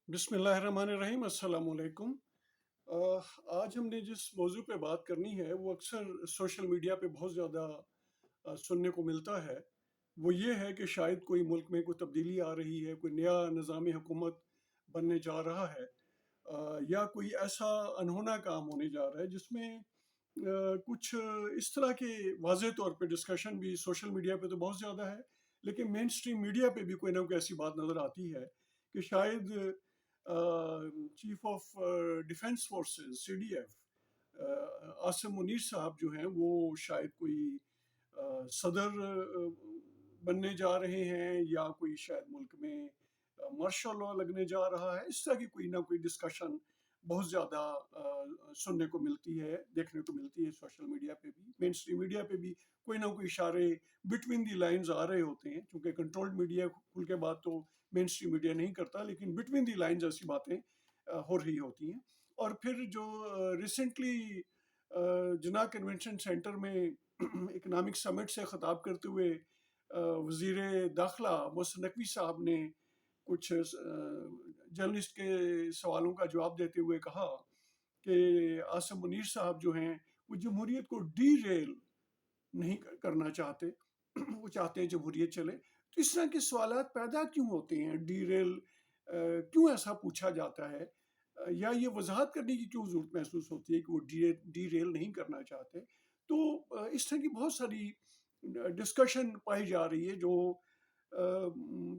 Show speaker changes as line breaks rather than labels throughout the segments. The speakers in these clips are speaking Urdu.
بسم اللہ الرحمن الرحیم، السلام علیکم۔ آج ہم نے جس موضوع پہ بات کرنی ہے وہ اکثر سوشل میڈیا پہ بہت زیادہ سننے کو ملتا ہے۔ وہ یہ ہے کہ شاید کوئی ملک میں کوئی تبدیلی آ رہی ہے، کوئی نیا نظام حکومت بننے جا رہا ہے، یا کوئی ایسا انہونا کام ہونے جا رہا ہے جس میں کچھ اس طرح کے واضح طور پہ ڈسکشن بھی سوشل میڈیا پہ تو بہت زیادہ ہے، لیکن مین اسٹریم میڈیا پہ بھی کوئی نہ کوئی ایسی بات نظر آتی ہے کہ شاید chief of defence forces CDF Asim Munir صاحب جو ہیں وہ شاید کوئی صدر بننے جا رہے ہیں، یا کوئی شاید ملک میں مارشل لاء لگنے جا رہا ہے۔ اس طرح کی کوئی نہ کوئی ڈسکشن بہت زیادہ سننے کو ملتی ہے، دیکھنے کو ملتی ہے سوشل میڈیا پہ بھی، مین اسٹریم میڈیا پہ بھی کوئی نہ کوئی اشارے بٹوین دی لائنز آ رہے ہوتے ہیں، چونکہ کنٹرولڈ میڈیا کھل کے بات تو مین اسٹریم میڈیا نہیں کرتا، لیکن بٹوین دی لائنز ایسی باتیں ہو رہی ہوتی ہیں۔ اور پھر جو ریسنٹلی جناح کنونشن سینٹر میں اکنامک سمٹ سے خطاب کرتے ہوئے وزیر داخلہ محسن نقوی صاحب نے کچھ جرنلسٹ کے سوالوں کا جواب دیتے ہوئے کہا کہ عاصم منیر صاحب جو ہیں وہ جمہوریت کو ڈی ریل نہیں کرنا چاہتے، وہ چاہتے ہیں جمہوریت چلے۔ تو اس طرح کے سوالات پیدا کیوں ہوتے ہیں؟ ڈی ریل کیوں ایسا پوچھا جاتا ہے، یا یہ وضاحت کرنے کی کیوں ضرورت محسوس ہوتی ہے کہ وہ ڈی ریل نہیں کرنا چاہتے؟ تو اس طرح کی بہت ساری ڈسکشن پائی جا رہی ہے جو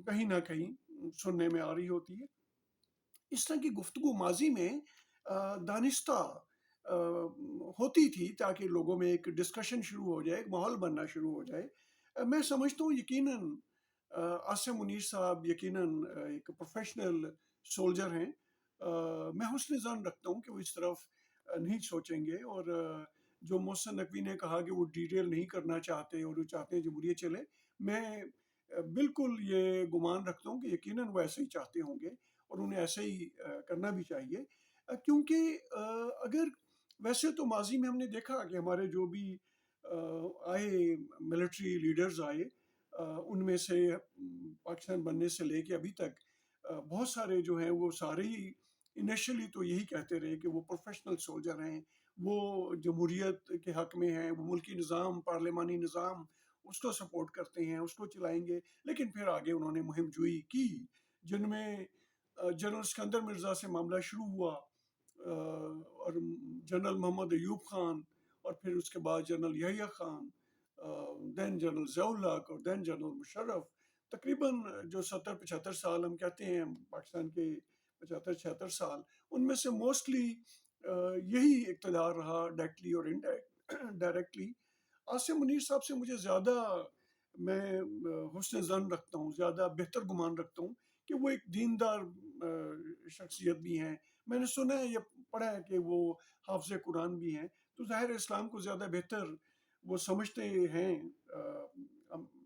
کہیں نہ کہیں سننے میں آ رہی ہوتی ہے۔ اس طرح کی گفتگو ماضی میں دانستہ ہوتی تھی تاکہ لوگوں میں ایک ڈسکشن شروع ہو جائے، ایک ماحول بننا شروع ہو جائے۔ میں سمجھتا ہوں یقیناً عاصم منیر صاحب یقیناً ایک پروفیشنل سولجر ہیں۔ میں حسن ظن رکھتا ہوں کہ وہ اس طرف نہیں سوچیں گے، اور جو محسن نقوی نے کہا کہ وہ ڈیٹیل نہیں کرنا چاہتے اور وہ چاہتے ہیں جمہوریت چلے، میں بالکل یہ گمان رکھتا ہوں کہ یقیناً وہ ایسے ہی چاہتے ہوں گے، اور انہیں ایسے ہی کرنا بھی چاہیے، کیونکہ اگر ویسے تو ماضی میں ہم نے دیکھا کہ ہمارے جو بھی آئے ملٹری لیڈرز آئے، ان میں سے پاکستان بننے سے لے کے ابھی تک بہت سارے جو ہیں وہ سارے ہی انیشلی تو یہی کہتے رہے کہ وہ پروفیشنل سولجر ہیں، وہ جمہوریت کے حق میں ہیں، وہ ملکی نظام، پارلیمانی نظام اس کو سپورٹ کرتے ہیں، اس کو چلائیں گے۔ لیکن پھر آگے انہوں نے مہم جوئی کی، جن میں جنرل اسکندر مرزا سے معاملہ شروع ہوا، اور جنرل محمد ایوب خان، اور پھر اس کے بعد جنرل یحییٰ خان، دین جنرل ضیاء الحق، اور دین جنرل مشرف۔ تقریباً جو 70-75 سال ہم کہتے ہیں پاکستان کے، 75-76 سال، ان میں سے موسٹلی یہی اقتدار رہا ڈائریکٹلی اور ڈائریکٹلی۔ عاصم منیر صاحب سے مجھے زیادہ، میں حسن ظن رکھتا ہوں، زیادہ بہتر گمان رکھتا ہوں کہ وہ ایک دیندار شخصیت بھی ہیں۔ میں نے سنا ہے یا پڑھا ہے کہ وہ حافظ قرآن بھی ہیں، تو ظاہر اسلام کو زیادہ بہتر وہ سمجھتے ہیں،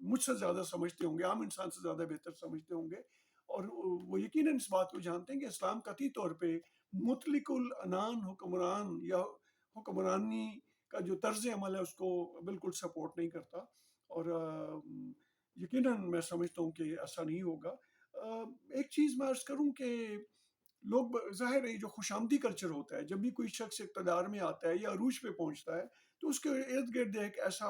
مجھ سے زیادہ سمجھتے ہوں گے، عام انسان سے زیادہ بہتر سمجھتے ہوں گے، اور وہ یقیناً اس بات کو جانتے ہیں کہ اسلام قطعی طور پہ مطلق العنان حکمران یا حکمرانی کا جو طرز عمل ہے اس کو بالکل سپورٹ نہیں کرتا، اور یقیناً میں سمجھتا ہوں کہ ایسا نہیں ہوگا۔ ایک چیز میں عرض کروں کہ لوگ، ظاہر ہے جو خوش آمدی کلچر ہوتا ہے، جب بھی کوئی شخص اقتدار میں آتا ہے یا عروج پہ پہنچتا ہے تو اس کے ارد گرد ایک ایسا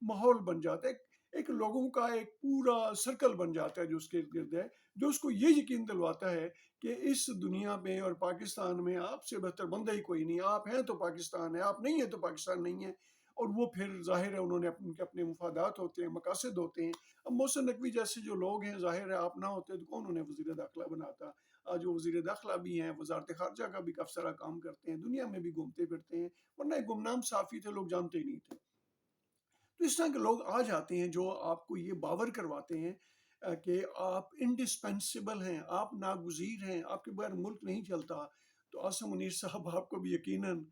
ماحول بن جاتا ہے، ایک لوگوں کا ایک پورا سرکل بن جاتا ہے جو اس کے ارد گرد ہے، جو اس کو یہ یقین دلواتا ہے کہ اس دنیا میں اور پاکستان میں آپ سے بہتر بندہ ہی کوئی نہیں، آپ ہیں تو پاکستان ہے، آپ نہیں ہیں تو پاکستان نہیں ہے۔ اور وہ پھر ظاہر ہے انہوں نے ان کے اپنے مفادات ہوتے ہیں، مقاصد ہوتے ہیں۔ اب محسن نقوی جیسے جو لوگ ہیں، ظاہر ہے آپ نہ ہوتے تو کون انہیں وزیر داخلہ بناتا۔ آج وہ وزیر داخلہ بھی ہیں، وزارت خارجہ کا بھی کافی سارا کام کرتے ہیں، دنیا میں بھی گھومتے پھرتے ہیں، ورنہ ایک گمنام صحافی تھے، لوگ جانتے ہی نہیں تھے۔ تو اس طرح کے لوگ آ جاتے ہیں جو آپ کو یہ باور کرواتے ہیں کہ آپ انڈسپینسیبل ہیں، آپ ناگزیر ہیں، آپ کے بغیر ملک نہیں چلتا۔ تو عاصم منیر صاحب آپ کو بھی یقیناً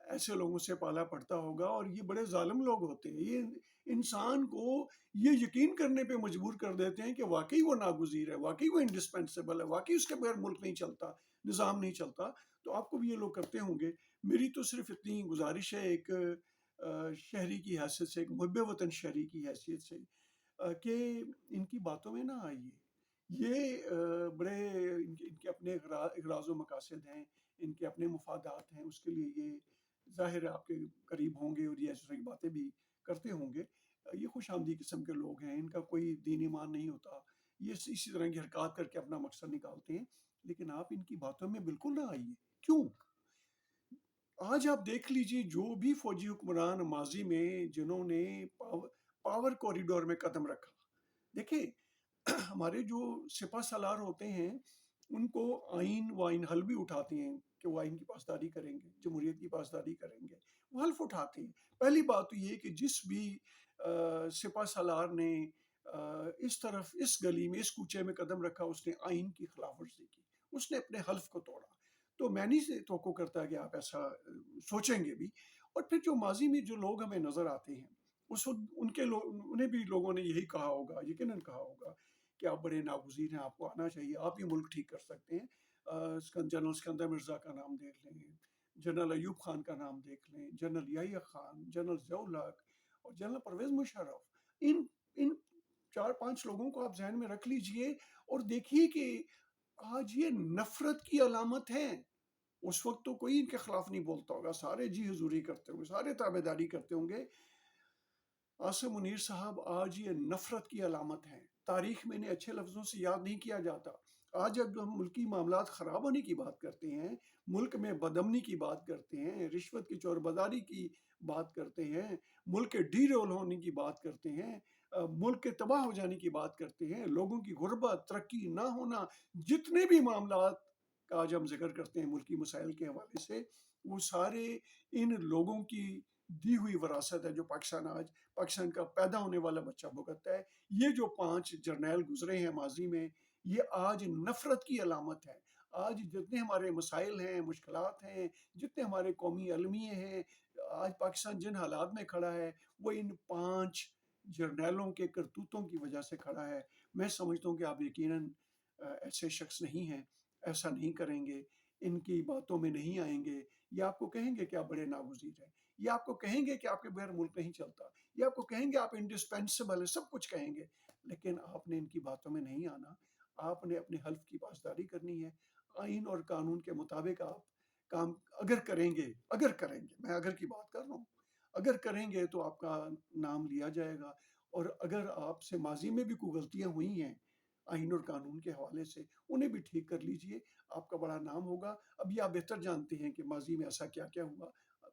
ایسے لوگوں سے پالا پڑتا ہوگا، اور یہ بڑے ظالم لوگ ہوتے ہیں، یہ انسان کو یہ یقین کرنے پہ مجبور کر دیتے ہیں کہ واقعی وہ ناگزیر ہے، واقعی وہ انڈسپینسیبل ہے، واقعی اس کے بغیر ملک نہیں چلتا، نظام نہیں چلتا۔ تو آپ کو بھی یہ لوگ کرتے ہوں گے۔ میری تو صرف اتنی گزارش ہے، ایک شہری کی حیثیت سے، ایک محب وطن شہری کی حیثیت سے، کہ ان کی باتوں میں نہ آئیے، یہ بڑے ان کے اپنے اغراض و مقاصد ہیں، ان کے اپنے مفادات ہیں، اس کے لیے یہ ظاہر ہے آپ کے قریب ہوں گے اور یہ ایسی باتیں بھی کرتے ہوں گے۔ یہ خوش آمدی قسم کے لوگ ہیں، ان کا کوئی دین ایمان نہیں ہوتا، یہ اسی طرح کی حرکات کر کے اپنا مقصد نکالتے ہیں، لیکن آپ ان کی باتوں میں بالکل نہ آئیے۔ کیوں؟ آج آپ دیکھ لیجئے جو بھی فوجی حکمران ماضی میں جنہوں نے پاور کوریڈور میں قدم رکھا، دیکھیں ہمارے جو سپہ سالار ہوتے ہیں ان کو آئین و آئین حل بھی اٹھاتے ہیں کہ وہ آئین کی پاسداری کریں گے، جمہوریت کی پاسداری کریں گے، وہ حلف اٹھاتے ہیں۔ پہلی بات تو یہ کہ جس بھی سپہ سالار نے اس طرف اس گلی میں اس کوچے میں قدم رکھا اس نے آئین کی خلاف ورزی کی، اس نے اپنے حلف کو توڑا۔ تو میں نہیں سے توقع کرتا کہ آپ ایسا سوچیں گے بھی۔ اور پھر جو ماضی میں جو لوگ ہمیں نظر آتے ہیں اس وقت انہیں بھی لوگوں نے یہی کہا ہوگا، یقیناً کہا ہوگا کہ آپ بڑے ناگزیر ہیں، آپ کو آنا چاہیے، آپ یہ ملک ٹھیک کر سکتے ہیں۔ جنرل اسکندر مرزا کا نام دیکھ لیں، جنرل ایوب خان کا نام دیکھ لیں، جنرل یحییٰ خان، جنرل ضیاء الحق اور جنرل پرویز مشرف، ان 4-5 لوگوں کو آپ ذہن میں رکھ لیجئے اور دیکھیے کہ آج یہ نفرت کی علامت ہیں۔ اس وقت تو کوئی ان کے خلاف نہیں بولتا ہوگا، سارے جی حضوری کرتے ہوں گے، سارے تابع داری کرتے ہوں گے۔ آصف منیر صاحب آج یہ نفرت کی علامت ہیں، تاریخ میں انہیں اچھے لفظوں سے یاد نہیں کیا جاتا۔ آج جب ہم ملکی معاملات خراب ہونے کی بات کرتے ہیں، ملک میں بدامنی کی بات کرتے ہیں، رشوت کی چور بازاری کی بات کرتے ہیں، ملک کے ڈی رول ہونے کی بات کرتے ہیں، ملک کے تباہ ہو جانے کی بات کرتے ہیں، لوگوں کی غربت، ترقی نہ ہونا، جتنے بھی معاملات کا آج ہم ذکر کرتے ہیں ملکی مسائل کے حوالے سے، وہ سارے ان لوگوں کی دی ہوئی وراثت ہے جو پاکستان کا پیدا ہونے والا بچہ بھگتتا ہے۔ یہ جو 5 جرنیل گزرے ہیں ماضی میں، یہ آج نفرت کی علامت ہے۔ آج جتنے ہمارے مسائل ہیں، مشکلات ہیں، جتنے ہمارے قومی المیے ہیں، آج پاکستان جن حالات میں کھڑا ہے وہ ان 5 جرنیلوں کے کرتوتوں کی وجہ سے کھڑا ہے۔ میں سمجھتا ہوں کہ آپ یقیناً ایسے شخص نہیں ہیں، ایسا نہیں کریں گے، ان کی باتوں میں نہیں آئیں گے، یہ آپ کو کہیں گے کہ آپ بڑے ناگزیر ہیں، یہ آپ کو کہیں گے کہ آپ کے بغیر ملک نہیں چلتا، یہ آپ کو کہیں گے آپ انڈسپینسیبل ہیں، سب کچھ کہیں گے، لیکن آپ نے ان کی باتوں میں نہیں آنا۔ آپ نے اپنے حلف کی پاسداری کرنی ہے، آئین اور قانون کے مطابق آپ کام اگر کریں گے میں اگر کی بات کر رہا ہوں، اگر کریں گے تو آپ کا نام لیا جائے گا، اور اگر آپ سے ماضی میں بھی کوئی غلطیاں ہوئی ہیں آئین اور قانون کے حوالے سے انہیں بھی ٹھیک کر لیجئے، آپ کا بڑا نام ہوگا۔ ابھی آپ بہتر جانتے ہیں کہ ماضی میں ایسا کیا کیا ہوا،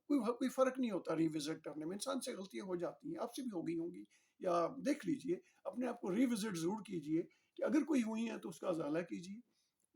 کوئی فرق نہیں ہوتا ریوزٹ کرنے میں، انسان سے غلطیاں ہو جاتی ہیں، آپ سے بھی ہو گئی ہوں گی، یا دیکھ لیجئے اپنے آپ کو ریوزٹ ضرور کیجئے کہ اگر کوئی ہوئی ہیں تو اس کا ازالہ کیجئے،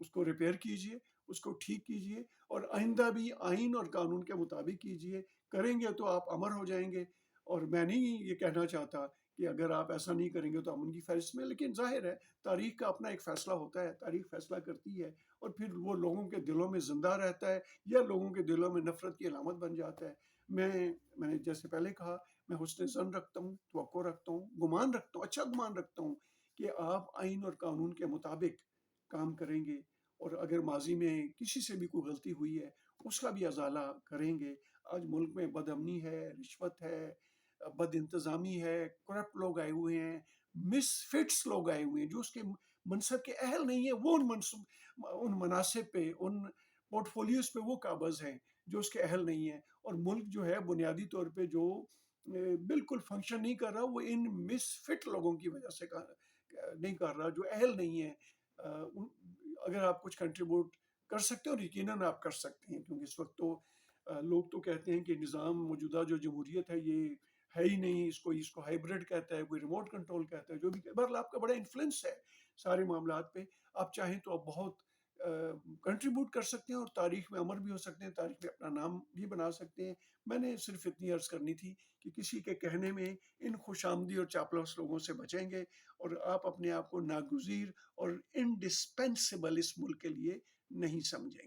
اس کو ریپیئر کیجئے، اس کو ٹھیک کیجئے، اور آئندہ بھی آئین اور قانون کے مطابق کیجئے۔ کریں گے تو آپ امر ہو جائیں گے، اور میں نہیں یہ کہنا چاہتا کہ اگر آپ ایسا نہیں کریں گے تو ہم ان کی فہرست میں، لیکن ظاہر ہے تاریخ کا اپنا ایک فیصلہ ہوتا ہے، تاریخ فیصلہ کرتی ہے، اور پھر وہ لوگوں کے دلوں میں زندہ رہتا ہے یا لوگوں کے دلوں میں نفرت کی علامت بن جاتا ہے۔ میں نے جیسے پہلے کہا، میں حسن ظن رکھتا ہوں، توقع رکھتا ہوں، گمان رکھتا ہوں، اچھا گمان رکھتا ہوں کہ آپ آئین اور قانون کے مطابق کام کریں گے، اور اگر ماضی میں کسی سے بھی کوئی غلطی ہوئی ہے اس کا بھی ازالہ کریں گے۔ آج ملک میں بد امنی ہے، رشوت ہے، بد انتظامی ہے، کرپٹ لوگ آئے ہوئے ہیں، مس فٹس لوگ آئے ہوئے ہیں جو اس کے منصب کے اہل نہیں ہیں، وہ ان مناصب پہ، ان پورٹ فولیوز پہ وہ قابض ہیں جو اس کے اہل نہیں ہیں، اور ملک جو ہے بنیادی طور پہ جو بالکل فنکشن نہیں کر رہا، وہ ان مس فٹ لوگوں کی وجہ سے نہیں کر رہا جو اہل نہیں ہیں۔ اگر آپ کچھ کنٹریبیوٹ کر سکتے ہیں، اور یقیناً آپ کر سکتے ہیں، کیونکہ اس وقت تو لوگ تو کہتے ہیں کہ نظام موجودہ جو جمہوریت ہے یہ ہے ہی نہیں، اس کو ہائیبرڈ کہتا ہے، کوئی ریموٹ کنٹرول کہتا ہے، جو بھی بہرحال آپ کا بڑا انفلوئنس ہے سارے معاملات پہ، آپ چاہیں تو آپ بہت کنٹریبیوٹ کر سکتے ہیں اور تاریخ میں امر بھی ہو سکتے ہیں، تاریخ میں اپنا نام بھی بنا سکتے ہیں۔ میں نے صرف اتنی عرض کرنی تھی کہ کسی کے کہنے میں ان خوش آمدی اور چاپلوس لوگوں سے بچیں گے، اور آپ اپنے آپ کو ناگزیر اور انڈسپینسیبل اس ملک کے لیے نہیں سمجھیں گے۔